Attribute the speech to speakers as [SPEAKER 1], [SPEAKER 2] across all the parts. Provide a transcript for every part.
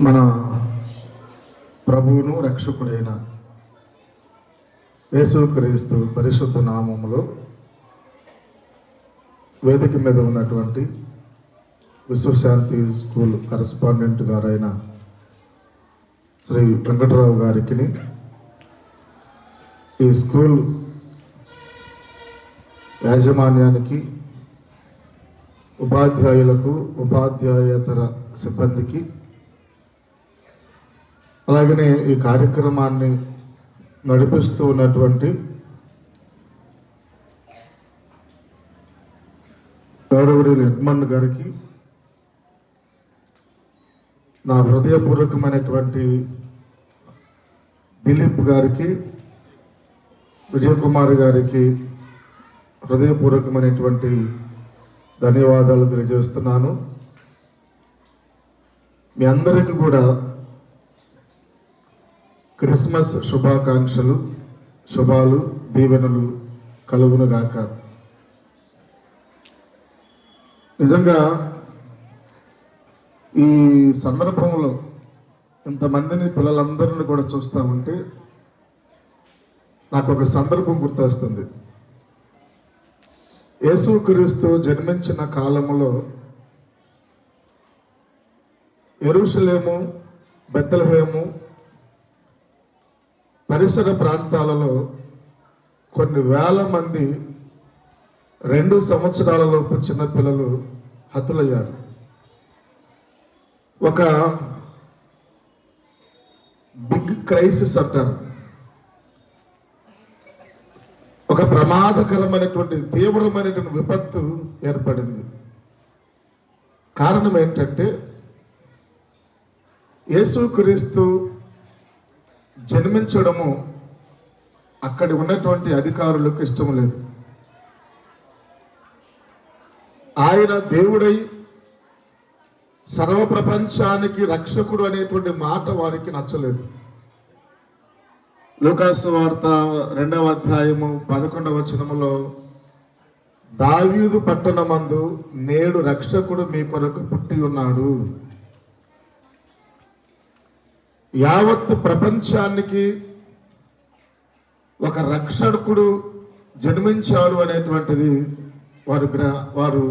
[SPEAKER 1] మన ప్రభువును రక్షకుడైన యేసుక్రీస్తు పరిశుద్ధ నామములో వేదిక మీద ఉన్నటువంటి విశ్వశాంతి స్కూల్ కరెస్పాండెంట్ గారైన శ్రీ వెంకటరావు గారికి, ఈ స్కూల్ యాజమాన్యానికి, ఉపాధ్యాయులకు, ఉపాధ్యాయేతర సిబ్బందికి, అలాగనే ఈ కార్యక్రమాన్ని నడిపిస్తూ ఉన్నటువంటి గౌరవనీయులు ఎడ్మండ్ గారికి నా హృదయపూర్వకమైనటువంటి, దిలీప్ గారికి, విజయ్ కుమార్ గారికి హృదయపూర్వకమైనటువంటి ధన్యవాదాలు తెలియజేస్తున్నాను. మీ అందరికీ కూడా క్రిస్మస్ శుభాకాంక్షలు, శుభాలు, దీవెనలు కలుగునుగాక. నిజంగా ఈ సందర్భంలో ఇంతమందిని, పిల్లలందరినీ కూడా చూస్తూ ఉంటే నాకు ఒక సందర్భం గుర్తొస్తుంది. యేసుక్రీస్తు జన్మించిన కాలములో యెరూషలేము, బెత్లెహేము పరిసర ప్రాంతాలలో కొన్ని వేల మంది 2 సంవత్సరాలలోపు చిన్నపిల్లలు హతులయ్యారు. ఒక బిగ్ క్రైసిస్ అంటారు. ఒక ప్రమాదకరమైనటువంటి, తీవ్రమైనటువంటి విపత్తు ఏర్పడింది. కారణం ఏంటంటే యేసుక్రీస్తు జన్మించడము అక్కడి ఉన్నటువంటి అధికారులకు ఇష్టం లేదు. ఆయన దేవుడై సర్వ ప్రపంచానికి రక్షకుడు అనేటువంటి మాట వారికి నచ్చలేదు. లూకాసు వార్త 2వ అధ్యాయము 11వ వచనములో, దావీదు పట్టణమందు నేడు రక్షకుడు మీ కొరకు పుట్టి ఉన్నాడు. యావత్ ప్రపంచానికి ఒక రక్షకుడు జన్మించాడు అనేటువంటిది వారు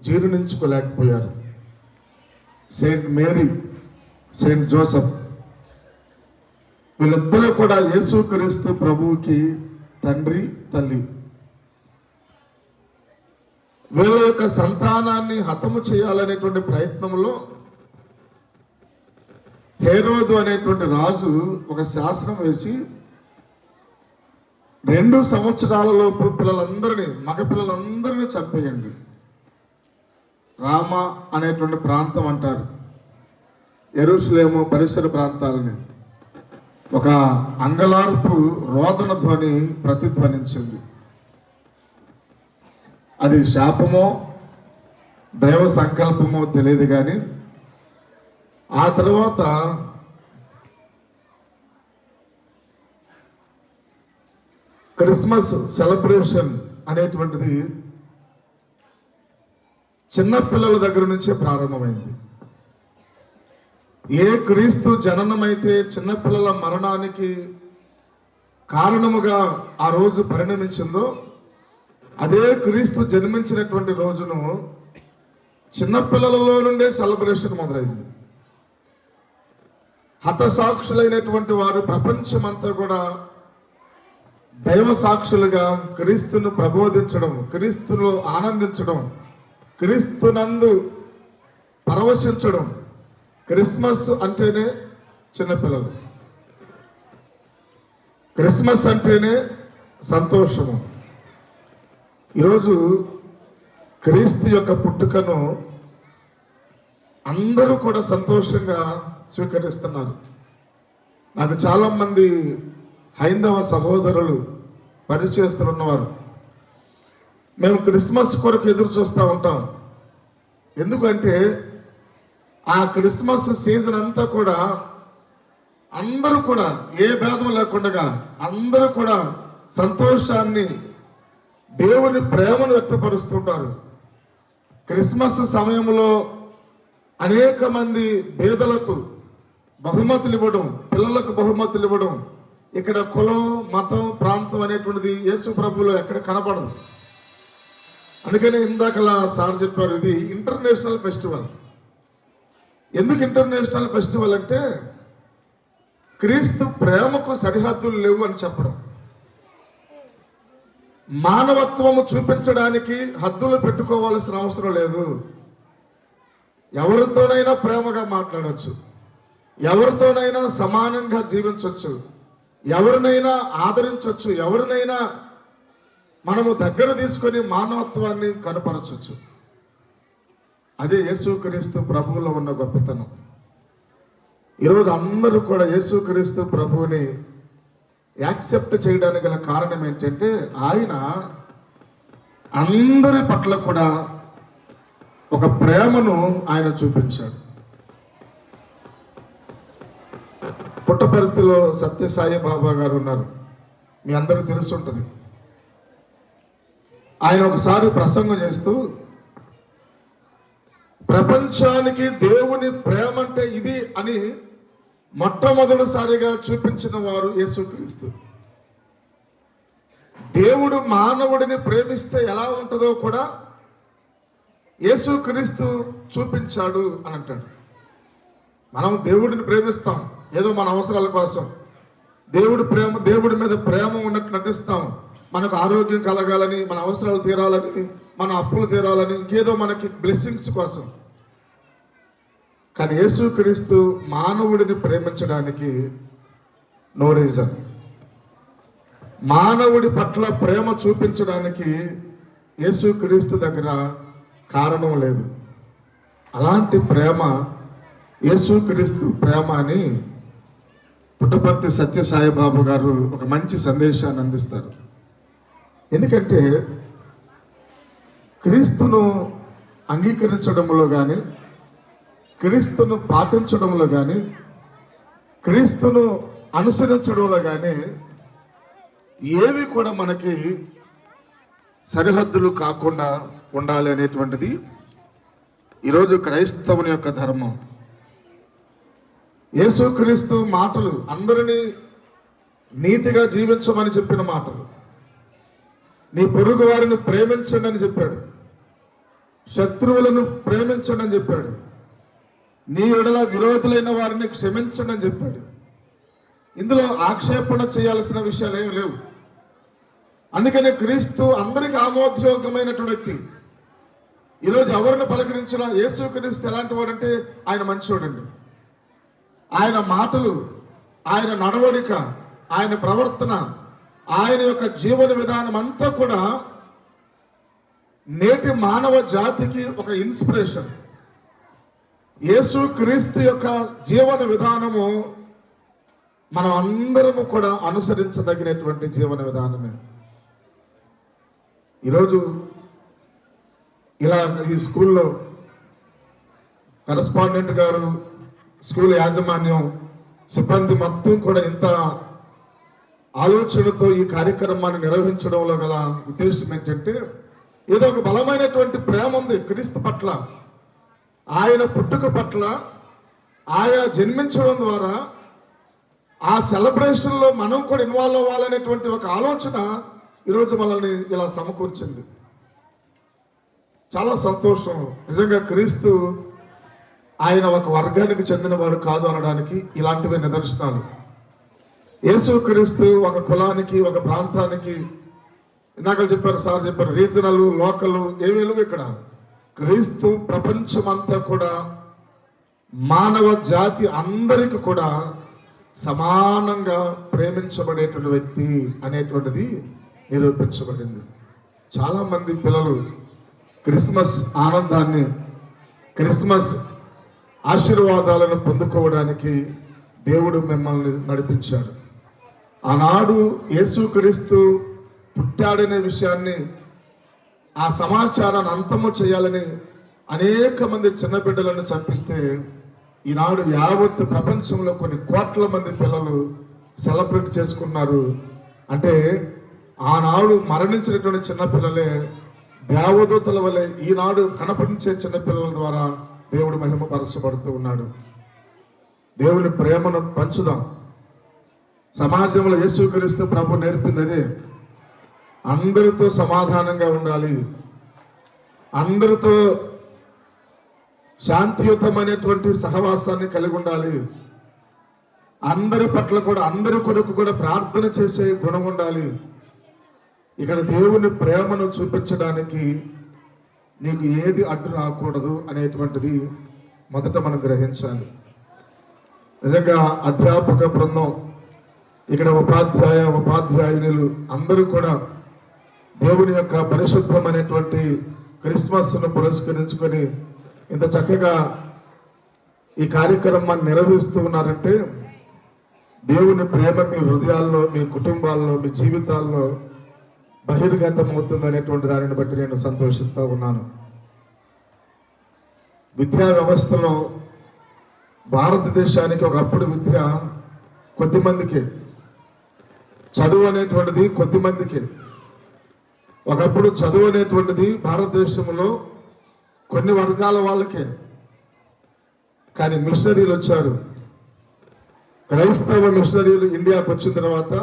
[SPEAKER 1] జీర్ణించుకోలేకపోయారు. సెయింట్ మేరీ, సెయింట్ జోసెఫ్ వీళ్ళిద్దరూ కూడా యేసుక్రీస్తు ప్రభువుకి తండ్రి, తల్లి. వీళ్ళ యొక్క సంతానాన్ని హతము చేయాలనేటువంటి ప్రయత్నంలో హేరోదు అనేటువంటి రాజు ఒక శాసనం వేసి 2 సంవత్సరాలలోపు పిల్లలందరినీ, మగపిల్లలందరినీ చంపేయండి. రామ అనేటువంటి ప్రాంతం అంటారు యెరూషలేము పరిసర ప్రాంతాలని. ఒక అంగలార్పు రోదన ధ్వని ప్రతిధ్వనించింది. అది శాపమో దైవ సంకల్పమో తెలియదు, కానీ ఆ తర్వాత క్రిస్మస్ సెలబ్రేషన్ అనేటువంటిది చిన్నపిల్లల దగ్గర నుంచే ప్రారంభమైంది. ఏ క్రీస్తు జననమైతే చిన్నపిల్లల మరణానికి కారణముగా ఆ రోజు పరిణమించిందో, అదే క్రీస్తు జన్మించినటువంటి రోజును చిన్నపిల్లలలో నుండే సెలబ్రేషన్ మొదలైంది. హతసాక్షులైనటువంటి వారు ప్రపంచమంతా కూడా దైవ సాక్షులుగా క్రీస్తును ప్రబోధించడం, క్రీస్తులో ఆనందించడం, క్రీస్తునందు పరవశించడం. క్రిస్మస్ అంటేనే చిన్నపిల్లలు, క్రిస్మస్ అంటేనే సంతోషము. ఈరోజు క్రీస్తు యొక్క పుట్టుకను అందరూ కూడా సంతోషంగా స్వీకరిస్తున్నారు. నాకు చాలామంది హైందవ సహోదరులు పరిచయస్తున్నవారు, మేము క్రిస్మస్ కొరకు ఎదురు చూస్తూ ఉంటాం. ఎందుకంటే ఆ క్రిస్మస్ సీజన్ అంతా కూడా అందరూ కూడా ఏ భేదం లేకుండా అందరూ కూడా సంతోషాన్ని, దేవుని ప్రేమను వ్యక్తపరుస్తుంటారు. క్రిస్మస్ సమయంలో అనేక మంది పేదలకు బహుమతులు ఇవ్వడం, పిల్లలకు బహుమతులు ఇవ్వడం, ఇక్కడ కులం, మతం, ప్రాంతం అనేటువంటిది యేసు ప్రభువులో ఎక్కడ కనపడదు. అందుకని ఇందాకలా సార్ చెప్పారు, ఇది ఇంటర్నేషనల్ ఫెస్టివల్. ఎందుకు ఇంటర్నేషనల్ ఫెస్టివల్ అంటే క్రీస్తు ప్రేమకు సరిహద్దులు లేవు అని చెప్పడం. మానవత్వము చూపించడానికి హద్దులు పెట్టుకోవాల్సిన అవసరం లేదు. ఎవరితోనైనా ప్రేమగా మాట్లాడవచ్చు, ఎవరితోనైనా సమానంగా జీవించవచ్చు, ఎవరినైనా ఆదరించవచ్చు, ఎవరినైనా మనము దగ్గర తీసుకొని మానవత్వాన్ని కనపరచవచ్చు. అదే యేసుక్రీస్తు ప్రభువులో ఉన్న గొప్పతనం. ఈరోజు అందరూ కూడా యేసుక్రీస్తు ప్రభువుని యాక్సెప్ట్ చేయడానికి గల కారణం ఏంటంటే ఆయన అందరి పట్ల కూడా ఒక ప్రేమను ఆయన చూపించాడు. పుట్టపర్తిలో సత్యసాయి బాబా గారు ఉన్నారు, మీ అందరికీ తెలుసుంటుంది. ఆయన ఒకసారి ప్రసంగం చేస్తూ ప్రపంచానికి దేవుని ప్రేమ అంటే ఇది అని మొట్టమొదటిసారిగా చూపించిన వారు యేసుక్రీస్తు. దేవుడు మానవుడిని ప్రేమిస్తే ఎలా ఉంటుందో కూడా యేసుక్రీస్తు చూపించాడు అని అంటాడు. మనం దేవుడిని ప్రేమిస్తాం ఏదో మన అవసరాల కోసం, దేవుడి మీద ప్రేమ ఉన్నట్టు నటిస్తాం. మనకు ఆరోగ్యం కలగాలని, మన అవసరాలు తీరాలని, మన అప్పులు తీరాలని, ఇంకేదో మనకి బ్లెస్సింగ్స్ కోసం. కానీ యేసుక్రీస్తు మానవుడిని ప్రేమించడానికి నో రీజన్. మానవుడి పట్ల ప్రేమ చూపించడానికి యేసుక్రీస్తు దగ్గర కారణం లేదు. అలాంటి ప్రేమ యేసుక్రీస్తు ప్రేమ అని పుట్టపర్తి సత్యసాయి బాబు గారు ఒక మంచి సందేశాన్ని అందిస్తారు. ఎందుకంటే క్రీస్తును అంగీకరించడంలో కానీ, క్రీస్తును పాటించడంలో కానీ, క్రీస్తును అనుసరించడంలో కానీ ఏవి కూడా మనకి సరిహద్దులు కాకుండా ఉండాలి అనేటువంటిది ఈరోజు క్రైస్తవుని యొక్క ధర్మం. యేసుక్రీస్తు మాటలు అందరినీ నీతిగా జీవించమని చెప్పిన మాటలు. నీ పొరుగు వారిని ప్రేమించండి అని చెప్పాడు, శత్రువులను ప్రేమించండి అని చెప్పాడు, నీ ఎడల విరోధులైన వారిని క్షమించండి అని చెప్పాడు. ఇందులో ఆక్షేపణ చేయాల్సిన విషయాలు ఏమి లేవు. అందుకని క్రీస్తు అందరికి ఆమోదయోగ్యమైనటువంటి వ్యక్తి. ఈరోజు ఎవరిని పలకరించినా యేసుక్రీస్తు ఎలాంటి వాడంటే ఆయన మంచివాడండి. ఆయన మాటలు, ఆయన నడవడిక, ఆయన ప్రవర్తన, ఆయన యొక్క జీవన విధానం అంతా కూడా నేటి మానవ జాతికి ఒక ఇన్స్పిరేషన్. యేసుక్రీస్తు యొక్క జీవన విధానము మనం అందరము కూడా అనుసరించదగినటువంటి జీవన విధానమే. ఈరోజు ఇలా ఈ స్కూల్లో కరస్పాండెంట్ గారు, స్కూల్ యాజమాన్యం, సిబ్బంది మొత్తం కూడా ఇంత ఆలోచనతో ఈ కార్యక్రమాన్ని నిర్వహించడంలో గల ఉద్దేశం ఏంటంటే ఏదో ఒక బలమైనటువంటి ప్రేమ ఉంది క్రీస్తు పట్ల, ఆయన పుట్టుక పట్ల, ఆయన జన్మించడం ద్వారా ఆ సెలబ్రేషన్లో మనం కూడా ఇన్వాల్వ్ అవ్వాలనేటువంటి ఒక ఆలోచన ఈరోజు మనల్ని ఇలా సమకూర్చింది. చాలా సంతోషం. నిజంగా క్రీస్తు ఆయన ఒక వర్గానికి చెందినవాడు కాదు అనడానికి ఇలాంటివి నిదర్శనాలు. యేసుక్రీస్తు ఒక కులానికి, ఒక ప్రాంతానికి, ఇందాక చెప్పారు, సార్ చెప్పారు, రీజనల్, లోకల్ ఏమీ లేవు ఇక్కడ. క్రీస్తు ప్రపంచమంతా కూడా మానవ జాతి అందరికి కూడా సమానంగా ప్రేమించబడేటువంటి వ్యక్తి అనేటువంటిది నిరూపించబడింది. చాలామంది పిల్లలు క్రిస్మస్ ఆనందాన్ని, క్రిస్మస్ ఆశీర్వాదాలను పొందుకోవడానికి దేవుడు మిమ్మల్ని నడిపించాడు. ఆనాడు యేసుక్రీస్తు పుట్టాడనే విషయాన్ని, ఆ సమాచారాన్ని అంతము చేయాలని అనేక మంది చిన్న బిడ్డలను చంపిస్తే ఈనాడు యావత్ ప్రపంచంలో కొన్ని కోట్ల మంది పిల్లలు సెలబ్రేట్ చేసుకున్నారు. అంటే ఆనాడు మరణించినటువంటి చిన్నపిల్లలే దేవదూతల వలె ఈనాడు కనపడించే చిన్నపిల్లల ద్వారా దేవుడు మహిమపరచబడుతూ ఉన్నాడు. దేవుని ప్రేమను పంచుదాం. సమాజంలో యేసుక్రీస్తు ప్రభు నేర్పింది అదే. అందరితో సమాధానంగా ఉండాలి, అందరితో శాంతియుతమైనటువంటి సహవాసాన్ని కలిగి ఉండాలి, అందరి పట్ల కూడా అందరి కొరకు కూడా ప్రార్థన చేసే గుణం ఉండాలి. ఇక్కడ దేవుని ప్రేమను చూపించడానికి నీకు ఏది అడ్డు రాకూడదు అనేటువంటిది మొదట మనం గ్రహించాలి. నిజంగా అధ్యాపక బృందం, ఇక్కడ ఉపాధ్యాయునులు అందరూ కూడా దేవుని యొక్క పరిశుద్ధమైనటువంటి క్రిస్మస్ను పురస్కరించుకొని ఇంత చక్కగా ఈ కార్యక్రమాన్ని నిర్వహిస్తూ ఉన్నారంటే దేవుని ప్రేమ మీ హృదయాల్లో, మీ కుటుంబాల్లో, మీ జీవితాల్లో బహిర్గతం అవుతుంది అనేటువంటి దానిని బట్టి నేను సంతోషిస్తూ ఉన్నాను. విద్యా వ్యవస్థలో భారతదేశానికి ఒకప్పుడు విద్య కొద్దిమందికి, చదువు అనేటువంటిది కొద్దిమందికి. ఒకప్పుడు చదువు అనేటువంటిది భారతదేశంలో కొన్ని వర్గాల వాళ్ళకే. కానీ మిషనరీలు వచ్చారు, క్రైస్తవ మిషనరీలు ఇండియాకు వచ్చిన తర్వాత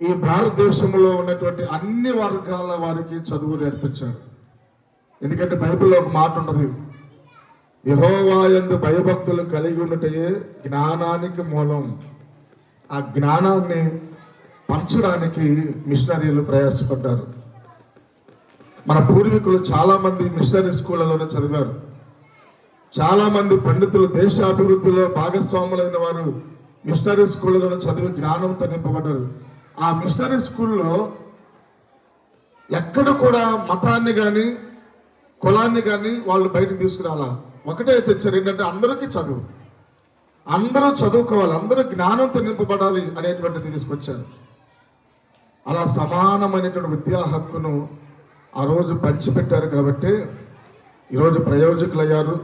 [SPEAKER 1] ఈ భారతదేశంలో ఉన్నటువంటి అన్ని వర్గాల వారికి చదువు నేర్పించారు. ఎందుకంటే బైబిల్లో ఒక మాట ఉంటుంది, యెహోవా యందు భయభక్తులు కలిగి ఉండటయే జ్ఞానానికి మూలం. ఆ జ్ఞానాన్ని పంచడానికి మిషనరీలు ప్రయాసపడ్డారు. మన పూర్వీకులు చాలామంది మిషనరీ స్కూళ్ళలోనే చదివారు. చాలామంది పండితులు దేశాభివృద్ధిలో భాగస్వాములైన వారు మిషనరీ స్కూళ్ళలోనే చదివి జ్ఞానంతో నింపబడ్డారు. ఆ మిషనరీ స్కూల్లో ఎక్కడ కూడా మతాన్ని కానీ కులాన్ని కానీ వాళ్ళు బయటకు తీసుకురాలా. ఒకటే చర్చ ఏంటంటే అందరికీ చదువు, అందరూ చదువుకోవాలి, అందరూ జ్ఞానంతో నింపబడాలి అనేటువంటిది తీసుకొచ్చారు. అలా సమానమైనటువంటి విద్యా హక్కును ఆ రోజు పంచిపెట్టారు. కాబట్టి ఈరోజు ప్రయోజకులు అయ్యారు.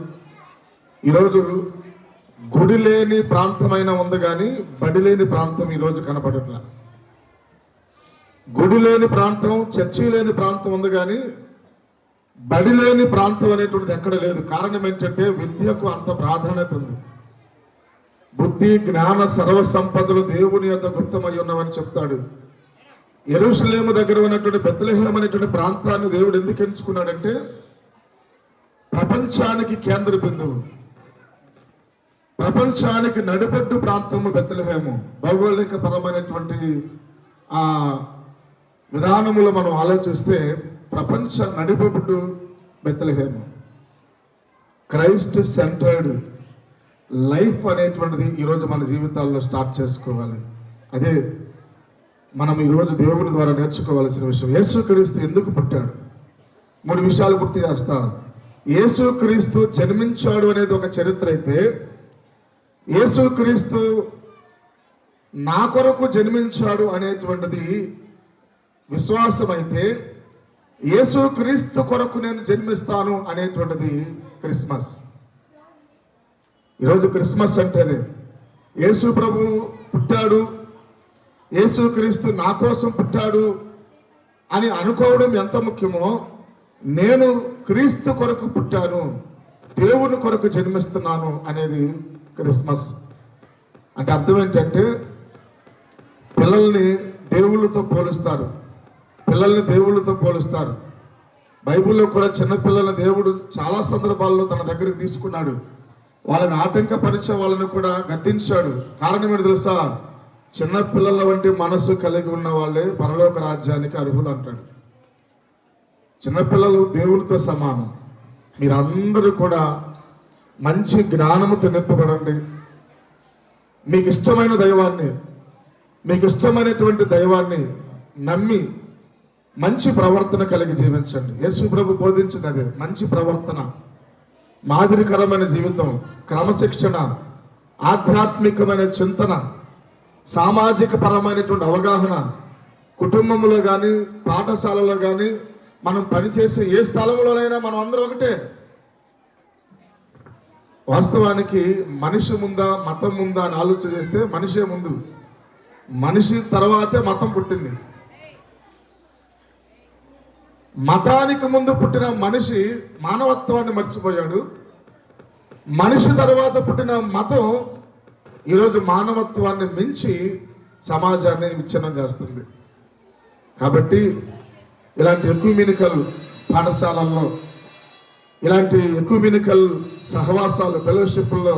[SPEAKER 1] ఈరోజు గుడి లేని ప్రాంతమైన ఉంది కానీ బడి లేని ప్రాంతం ఈరోజు కనపడట్లా. గుడి లేని ప్రాంతం, చర్చి లేని ప్రాంతం ఉంది కానీ బడి లేని ప్రాంతం అనేటువంటిది ఎక్కడ లేదు. కారణం ఏంటంటే విద్యకు అంత ప్రాధాన్యత ఉంది. బుద్ధి జ్ఞాన సర్వ సంపదలు దేవుని యొక్క గుప్తమై ఉన్నామని చెప్తాడు. యెరూషలేము దగ్గర ఉన్నటువంటి బెత్లెహేం అనేటువంటి ప్రాంతాన్ని దేవుడు ఎందుకు ఎంచుకున్నాడంటే ప్రపంచానికి కేంద్ర బిందువు, ప్రపంచానికి నడిబొడ్డు ప్రాంతము బెత్లెహేము. భౌగోళిక పరమైనటువంటి ఆ విధానములో మనం ఆలోచిస్తే ప్రపంచ నడిబొడ్డు బెత్లెహేము. క్రైస్ట్ సెంటర్డ్ లైఫ్ అనేటువంటిది ఈరోజు మన జీవితాల్లో స్టార్ట్ చేసుకోవాలి. అదే మనం ఈరోజు దేవుని ద్వారా నేర్చుకోవాల్సిన విషయం. యేసుక్రీస్తు ఎందుకు పుట్టాడు? 3 విషయాలు గుర్తు చేస్తాను. యేసుక్రీస్తు జన్మించాడు అనేది ఒక చరిత్ర అయితే, యేసుక్రీస్తు నా కొరకు జన్మించాడు అనేటువంటిది విశ్వాసం అయితే, యేసుక్రీస్తు కొరకు నేను జన్మిస్తాను అనేటువంటిది క్రిస్మస్. ఈరోజు క్రిస్మస్ అంటే యేసు ప్రభు పుట్టాడు, యేసుక్రీస్తు నా కోసం పుట్టాడు అని అనుకోవడం ఎంత ముఖ్యమో, నేను క్రీస్తు కొరకు పుట్టాను, దేవుని కొరకు జన్మిస్తున్నాను అనేది క్రిస్మస్. అంటే అర్థం ఏంటంటే పిల్లల్ని దేవుళ్ళతో పోలుస్తారు, పిల్లల్ని దేవుళ్ళతో పోలుస్తారు. బైబిల్లో కూడా చిన్నపిల్లల దేవుడు చాలా సందర్భాల్లో తన దగ్గరికి తీసుకున్నాడు. వాళ్ళని ఆటంకపరిచే వాళ్ళని కూడా గద్దించాడు. కారణం ఏంటి తెలుసా? చిన్నపిల్లల వంటి మనసు కలిగి ఉన్న వాళ్ళే పరలోక రాజ్యానికి అర్హులు అంటాడు. చిన్నపిల్లలు దేవునితో సమానం. మీరందరూ కూడా మంచి జ్ఞానముతో నింపబడండి. మీకు ఇష్టమైన దైవాన్ని, మీకు ఇష్టమైనటువంటి దైవాన్ని నమ్మి మంచి ప్రవర్తన కలిగి జీవించండి. యేసు ప్రభు బోధించినది మంచి ప్రవర్తన, మాదిరికరమైన జీవితం, క్రమశిక్షణ, ఆధ్యాత్మికమైన చింతన, సామాజిక పరమైనటువంటి అవగాహన. కుటుంబంలో కానీ పాఠశాలలో కానీ మనం పనిచేసే ఏ స్థలంలోనైనా మనం అందరం ఒకటే. వాస్తవానికి మనిషి ముందా మతం ముందా అని ఆలోచన చేస్తే మనిషే ముందు, మనిషి తర్వాతే మతం పుట్టింది. మతానికి ముందు పుట్టిన మనిషి మానవత్వాన్ని మర్చిపోయాడు, మనిషి తర్వాత పుట్టిన మతం ఈరోజు మానవత్వాన్ని మించి సమాజాన్ని విచ్ఛిన్నం చేస్తుంది. కాబట్టి ఇలాంటి ఎక్యూమెనికల్ పాఠశాలల్లో, ఇలాంటి ఎక్యూమెనికల్ సహవాసాలు, ఫెలోషిప్ల్లో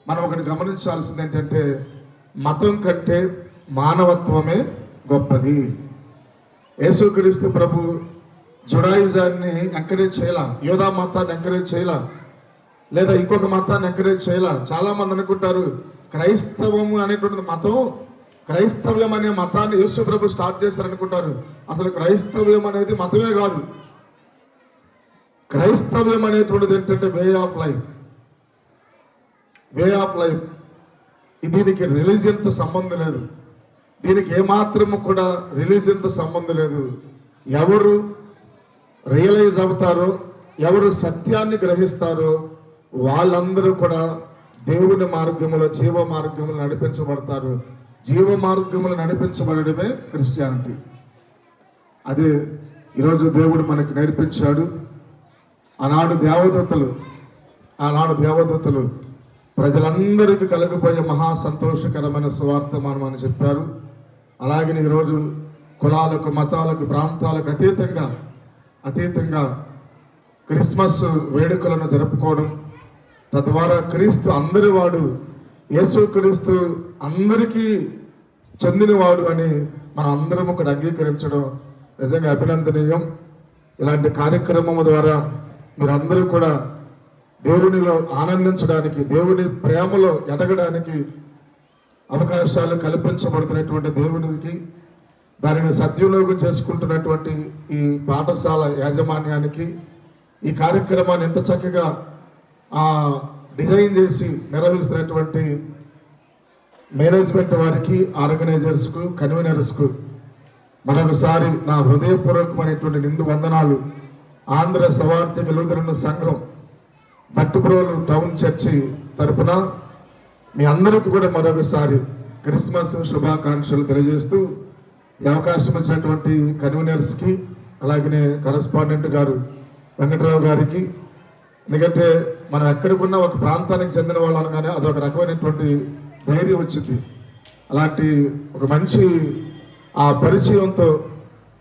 [SPEAKER 1] మనం ఒకటి గమనించాల్సింది ఏంటంటే, మతం కంటే మానవత్వమే గొప్పది. యేసుక్రీస్తు ప్రభు జుడాయిజాన్ని ఎంకరేజ్ చేయాల, యోధా మతాన్ని ఎంకరేజ్ చేయాల, లేదా ఇంకొక మతాన్ని ఎంకరేజ్ చేయాల. చాలామంది అనుకుంటారు క్రైస్తవం అనేటువంటిది మతం, క్రైస్తవ్యం అనే మతాన్ని యేసు ప్రభు స్టార్ట్ చేస్తారనుకుంటారు. అసలు క్రైస్తవ్యం అనేది మతమే కాదు. క్రైస్తవ్యం అనేటువంటిది ఏంటంటే way of life. Way of life. దీనికి రిలీజియన్తో సంబంధం లేదు. దీనికి ఏమాత్రము కూడా రిలీజియన్తో సంబంధం లేదు. ఎవరు రియలైజ్ అవుతారో, ఎవరు సత్యాన్ని గ్రహిస్తారో వాళ్ళందరూ కూడా దేవుని మార్గములో, జీవ మార్గములు నడిపించబడతారు. జీవ మార్గములు నడిపించబడమే క్రిస్టియానిటీ. అదే ఈరోజు దేవుడు మనకు నేర్పించాడు. ఆనాడు దేవదూతలు ప్రజలందరికీ కలగబోయే మహా సంతోషకరమైన సువార్తమానం అని చెప్పారు. అలాగే ఈరోజు కులాలకు, మతాలకు, ప్రాంతాలకు అతీతంగా క్రిస్మస్ వేడుకలను జరుపుకోవడం, తద్వారా క్రీస్తు అందరి వాడు, యేసుక్రీస్తు అందరికీ చెందినవాడు అని మనం అందరం ఒకటి అంగీకరించడం నిజంగా అభినందనీయం. ఇలాంటి కార్యక్రమం ద్వారా మీరందరూ కూడా దేవునిలో ఆనందించడానికి, దేవుని ప్రేమలో ఎదగడానికి అవకాశాలు కల్పించబడుతున్నటువంటి దేవునికి, దానిని సద్వినియోగం చేసుకుంటున్నటువంటి ఈ పాఠశాల యాజమాన్యానికి, ఈ కార్యక్రమాన్ని ఎంత చక్కగా డిజైన్ చేసి నిర్వహిస్తున్నటువంటి మేనేజ్మెంట్ వారికి, ఆర్గనైజర్స్కు, కన్వీనర్స్కు మరొకసారి నా హృదయపూర్వకమైనటువంటి నిండు వందనాలు. ఆంధ్ర సవార్థిక లూథరన్ సంఘం భట్టిప్రోలు టౌన్ చర్చి తరపున మీ అందరికీ కూడా మరొకసారి క్రిస్మస్ శుభాకాంక్షలు తెలియజేస్తూ, ఈ అవకాశం ఇచ్చినటువంటి కన్వీనర్స్కి, అలాగనే కరస్పాండెంట్ గారు వెంకటరావు గారికి, ఎందుకంటే మనం ఎక్కడికున్నా ఒక ప్రాంతానికి చెందిన వాళ్ళు అనగానే అదొక రకమైనటువంటి ధైర్యం వచ్చింది. అలాంటి ఒక మంచి పరిచయంతో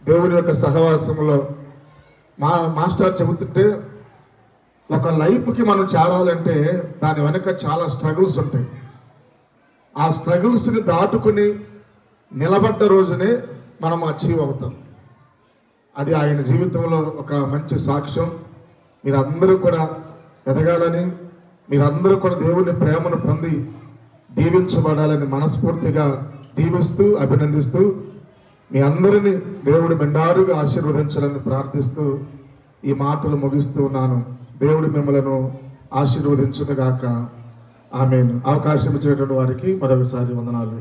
[SPEAKER 1] దేవుని యొక్క సహవాసంలో మాస్టర్ చెబుతుంటే, ఒక లైఫ్కి మనం చేరాలంటే దాని వెనక చాలా స్ట్రగుల్స్ ఉంటాయి. ఆ స్ట్రగుల్స్ని దాటుకుని నిలబడ్డ రోజునే మనం అచీవ్ అవుతాం. అది ఆయన జీవితంలో ఒక మంచి సాక్ష్యం. మీరందరూ కూడా ఎదగాలని, మీరందరూ కూడా దేవుని ప్రేమను పొంది దీవించబడాలని మనస్ఫూర్తిగా దీవిస్తూ, అభినందిస్తూ, మీ అందరినీ దేవుడు మెండారుగా ఆశీర్వదించాలని ప్రార్థిస్తూ ఈ మాటలు ముగిస్తూ ఉన్నాను. దేవుడు మిమ్మలను ఆశీర్వదించునుగాక. ఆమేన్. అవకాశం ఇచ్చినటువంటి వారికి మరొకసారి వందనాలు.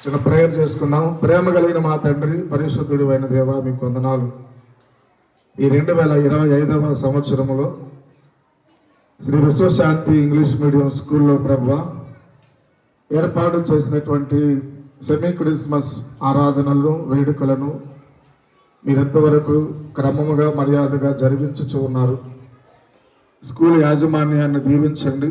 [SPEAKER 1] చిన్న ప్రేయర్ చేసుకున్నాం. ప్రేమ కలిగిన మా తండ్రి, పరిశుద్ధుడు అయిన దేవా, మీకు వందనాలు. ఈ 2025వ సంవత్సరంలో శ్రీ విశ్వశాంతి ఇంగ్లీష్ మీడియం స్కూల్లో ప్రభువా ఏర్పాటు చేసినటువంటి సెమీ క్రిస్మస్ ఆరాధనలను, వేడుకలను మీరెంతవరకు క్రమముగా, మర్యాదగా జరిగించుచూ ఉన్నారు. స్కూల్ యాజమాన్యాన్ని దీవించండి.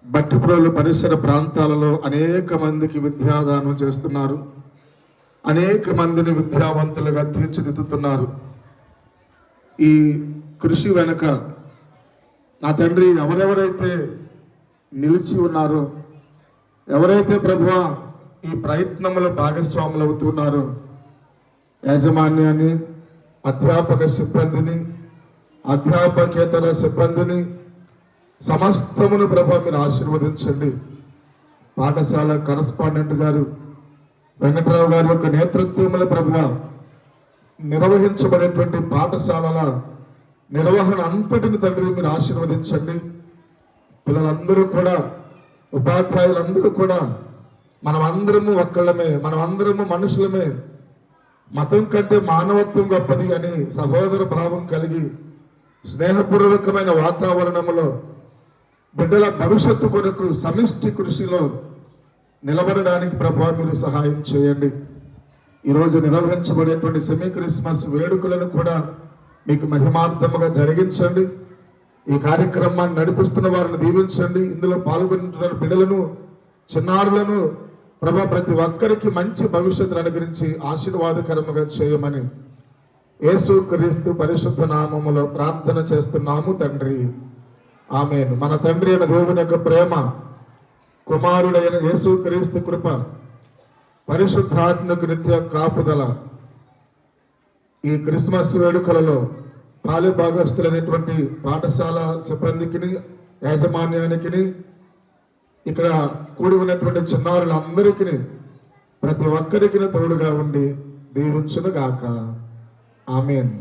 [SPEAKER 1] భట్టిప్రోలు పరిసర ప్రాంతాలలో అనేక మందికి విద్యాదానం చేస్తున్నారు. అనేక మందిని విద్యావంతులుగా తీర్చిదిద్దుతున్నారు. ఈ కృషి వెనుక నా తండ్రి ఎవరెవరైతే నిలిచి ఉన్నారో, ఎవరైతే ప్రభువా ఈ ప్రయత్నంలో భాగస్వాములు అవుతున్నారో, యాజమాన్యాన్ని, అధ్యాపక సిబ్బందిని, అధ్యాపకేతర సిబ్బందిని, సమస్తమును ప్రభు మీరు ఆశీర్వదించండి. పాఠశాల కరస్పాండెంట్ గారు వెంకటరావు గారి యొక్క నేతృత్వంలో ప్రభువ నిర్వహించబడేటువంటి పాఠశాలల నిర్వహణ అంతటిని తండ్రి మీరు ఆశీర్వదించండి. పిల్లలందరూ కూడా, ఉపాధ్యాయులందరూ కూడా మనమందరము ఒక్కళ్ళమే, మనమందరము మనుషులమే, మతం కంటే మానవత్వం గొప్పది అని సహోదర భావం కలిగి స్నేహపూర్వకమైన వాతావరణంలో బిడ్డల భవిష్యత్తు కొరకు సమిష్టి కృషిలో నిలబడడానికి ప్రభువా మీరు సహాయం చేయండి. ఈరోజు నిర్వహించబడేటువంటి సెమీ క్రిస్మస్ వేడుకలను కూడా మీకు మహిమార్థముగా జరిగించండి. ఈ కార్యక్రమాన్ని నడిపిస్తున్న వారిని దీవించండి. ఇందులో పాల్గొంటున్న బిడ్డలను, చిన్నారులను ప్రభా ప్రతి ఒక్కరికి మంచి భవిష్యత్తును అనుగ్రహించి ఆశీర్వాదకరముగా చేయమని యేసుక్రీస్తు పరిశుద్ధ నామములో ప్రార్థన చేస్తున్నాము తండ్రి, ఆమేన్. మన తండ్రి అయిన దేవుని యొక్క ప్రేమ, కుమారుడైన యేసుక్రీస్తు కృప, పరిశుద్ధాత్మకు నిత్య కాపుదల ఈ క్రిస్మస్ వేడుకలలో పాలు భాగస్తులైనటువంటి పాఠశాల సిబ్బందికిని, యాజమాన్యానికి, ఇక్కడ కూడి ఉన్నటువంటి చిన్నారులందరికీ, ప్రతి ఒక్కరికి తోడుగా ఉండి దీవించును గాక. ఆమేన్.